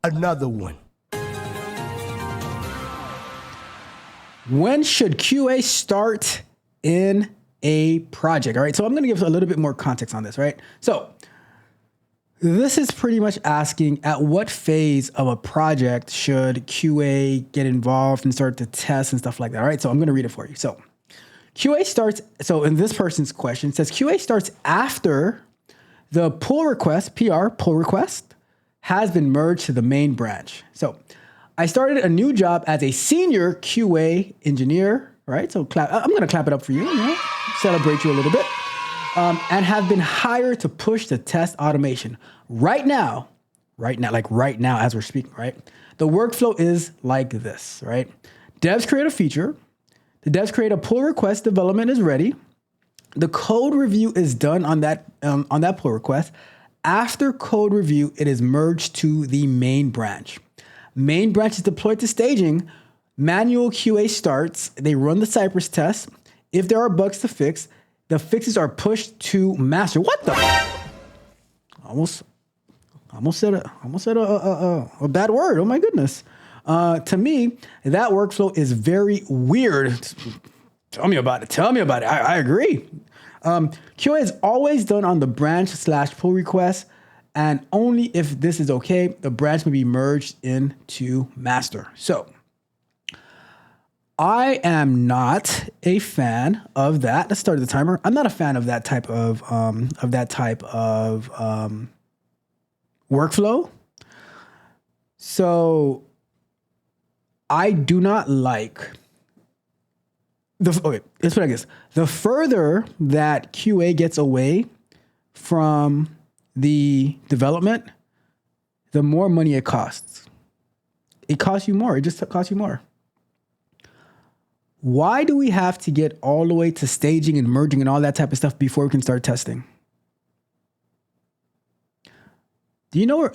another one. When should QA start in a project? All right, so I'm going to give a little bit more context on this, right? So this is pretty much asking at what phase of a project should QA get involved and start to test and stuff like that. All right, so I'm going to read it for you. So QA starts, so in this person's question, it says QA starts after the pull request, PR, pull request, has been merged to the main branch. So I started a new job as a senior QA engineer, right? So I'm going to clap it up for you, celebrate you a little bit, and have been hired to push the test automation. Right now, as we're speaking, right? The workflow is like this, right? Devs create a feature. The devs create a pull request. Development is ready. The code review is done on that pull request. After code review, it is merged to the main branch. Main branch is deployed to staging. Manual QA starts. They run the Cypress test. If there are bugs to fix, the fixes are pushed to master. What the? Almost said a bad word. Oh my goodness. To me, that workflow is very weird. Tell me about it. I agree. QA is always done on the branch/pull request, and only if this is okay, the branch may be merged into master. So I am not a fan of that. Let's start the timer. I'm not a fan of that type of workflow. So I do not like let's put it like this. The further that QA gets away from the development, the more money it costs. It costs you more. It just costs you more. Why do we have to get all the way to staging and merging and all that type of stuff before we can start testing? Do you know where,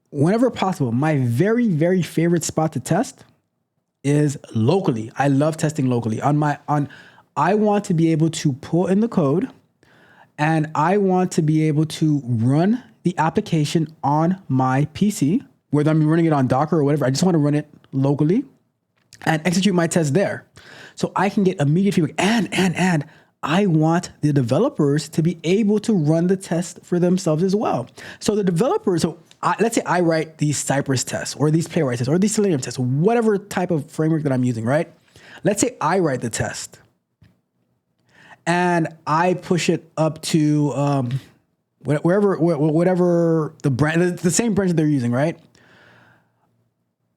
whenever possible, my very, very favorite spot to test is locally. I love testing locally. I want to be able to pull in the code, and I want to be able to run the application on my PC, whether I'm running it on Docker or whatever. I just want to run it locally and execute my test there, so I can get immediate feedback. And I want the developers to be able to run the test for themselves as well. So the developers, let's say I write these Cypress tests or these Playwright tests or these Selenium tests, whatever type of framework that I'm using, right? Let's say I write the test and I push it up to whatever the brand, the same branch that they're using, right?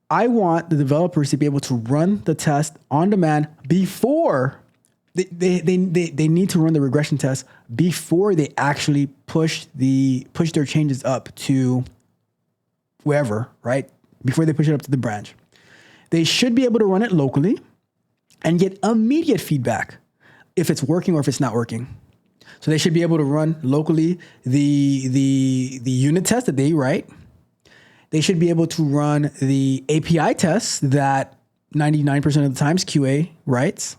I want the developers to be able to run the test on demand before they need to run the regression test before they actually push their changes up to wherever, right? Before they push it up to the branch. They should be able to run it locally and get immediate feedback if it's working or if it's not working. So they should be able to run locally the unit test that they write. They should be able to run the API tests that 99% of the times QA writes.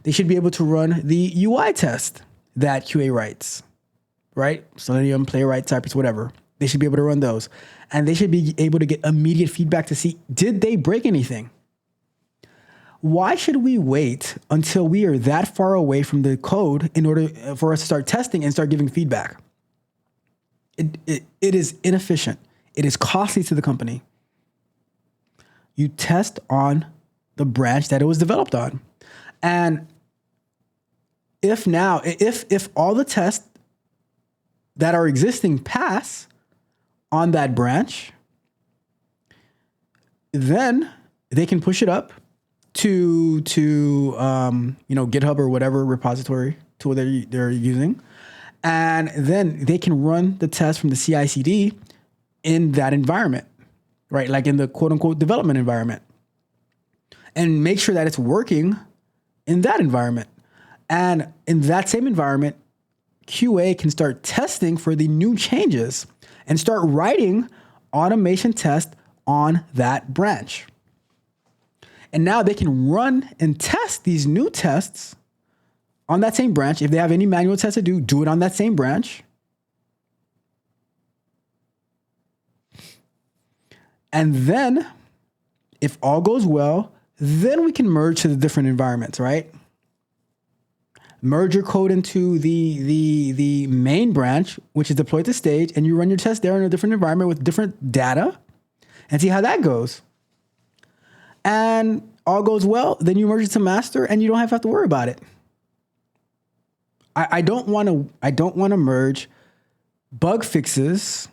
They should be able to run the UI test that QA writes, right? Selenium, Playwright, Cypress, whatever. They should be able to run those. And they should be able to get immediate feedback to see, did they break anything? Why should we wait until we are that far away from the code in order for us to start testing and start giving feedback? It is inefficient. It is costly to the company. You test on the branch that it was developed on. And if all the tests that are existing pass on that branch, then they can push it up to GitHub or whatever repository tool they're using, and then they can run the test from the CI/CD in that environment, right? Like in the quote unquote development environment, and make sure that it's working in that environment. And in that same environment, QA can start testing for the new changes and start writing automation tests on that branch. And now they can run and test these new tests on that same branch. If they have any manual tests to do it on that same branch. And then if all goes well, then we can merge to the different environments, right? Merge your code into the main branch, which is deployed to stage, and you run your test there in a different environment with different data and see how that goes. And all goes well, then you merge it to master and you don't have to worry about it. I don't want to merge bug fixes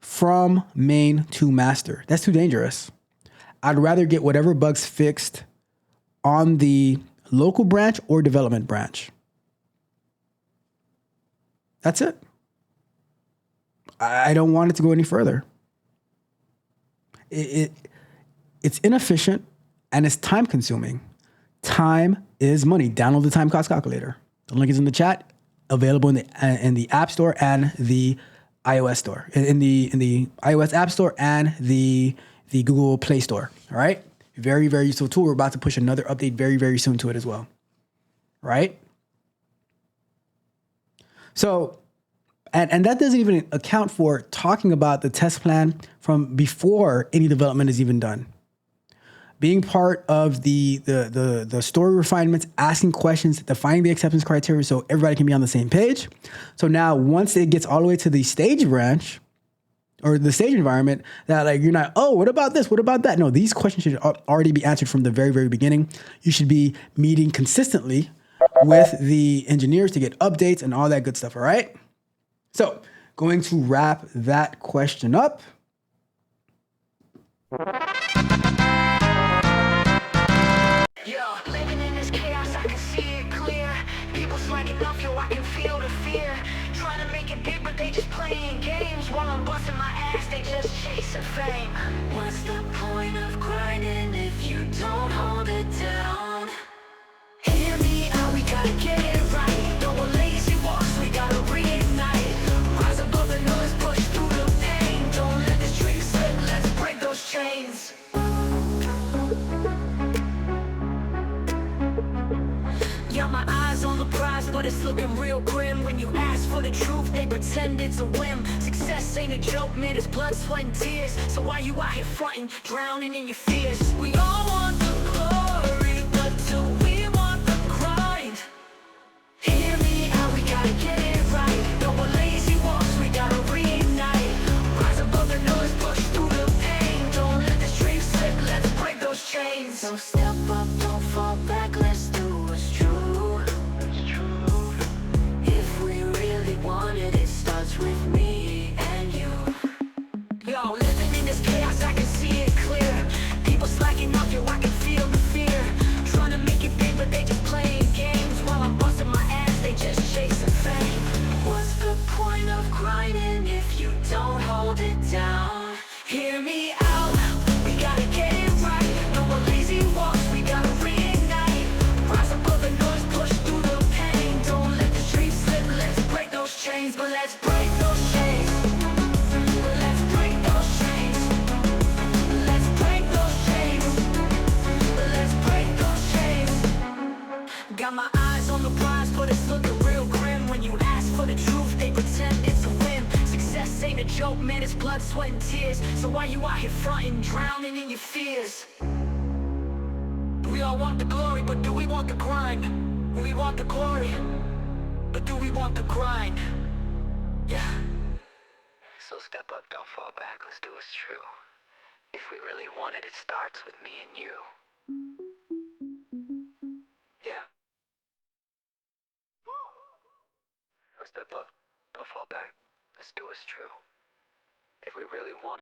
from main to master. That's too dangerous. I'd rather get whatever bugs fixed on the local branch or development branch. That's it. I don't want it to go any further. It's inefficient and it's time consuming. Time is money. Download the time cost calculator. The link is in the chat, available in the App Store and the iOS store, in the iOS App Store and the Google Play Store. All right. Very, very useful tool. We're about to push another update very, very soon to it as well. Right. So, and that doesn't even account for talking about the test plan from before any development is even done. Being part of the story refinements, asking questions, defining the acceptance criteria so everybody can be on the same page. So now once it gets all the way to the stage branch or the stage environment, that like you're not, oh, what about this? What about that? No, these questions should already be answered from the very, very beginning. You should be meeting consistently with the engineers to get updates and all that good stuff, all right? So going to wrap that question up. Living in this chaos, I can see it clear. People slacking off, yo, I can feel the fear. Trying to make it big, but they just playing games. While I'm busting my ass, they just chasing fame. What's the point of grinding if you don't hold it down? Hear me out, we gotta get it right. No more lazy walks, we gotta reignite. Rise above the noise, push through the pain. Don't let this dream slip, let's break those chains. Got my eyes on the prize, but it's looking real grim. When you ask for the truth, they pretend it's a whim. Success ain't a joke, man, it's blood, sweat, and tears. So why you out here fronting, drowning in your fears? We all want the glory, but do we want the grind? Hear me out, we gotta get it right. No more lazy walks, we gotta reignite. Rise above the noise, push through the pain. Don't let this dream slip, let's break those chains. So step up, don't fall back, let's do what's true. It starts with me and you. Yo, living in this chaos, I can see it clear. People slacking off, yo, I can feel the fear. Trying to make it big, but they just playing games. While I'm busting my ass, they just chasing fame. What's the point of grinding if you don't hold it down? Hear me out, we gotta get it right. No more lazy walks, we gotta reignite. Rise above the noise, push through the pain. Don't let the dream slip, let's break those chains. But let's break those chains. Let's break those chains. Let's break those chains. Let's break those chains. Got my eyes on the prize, but it's looking real grim. When you ask for the truth, they pretend it's a whim. Success ain't a joke, man, it's blood, sweat, and tears. So why you out here fronting, drowning in your fears? We all want the glory, but do we want the grind? We want the glory, but do we want the grind? Yeah. So step up, don't fall back, let's do what's true. If we really want it, it starts with me and you. Yeah. So step up, don't fall back, let's do what's true. If we really want it.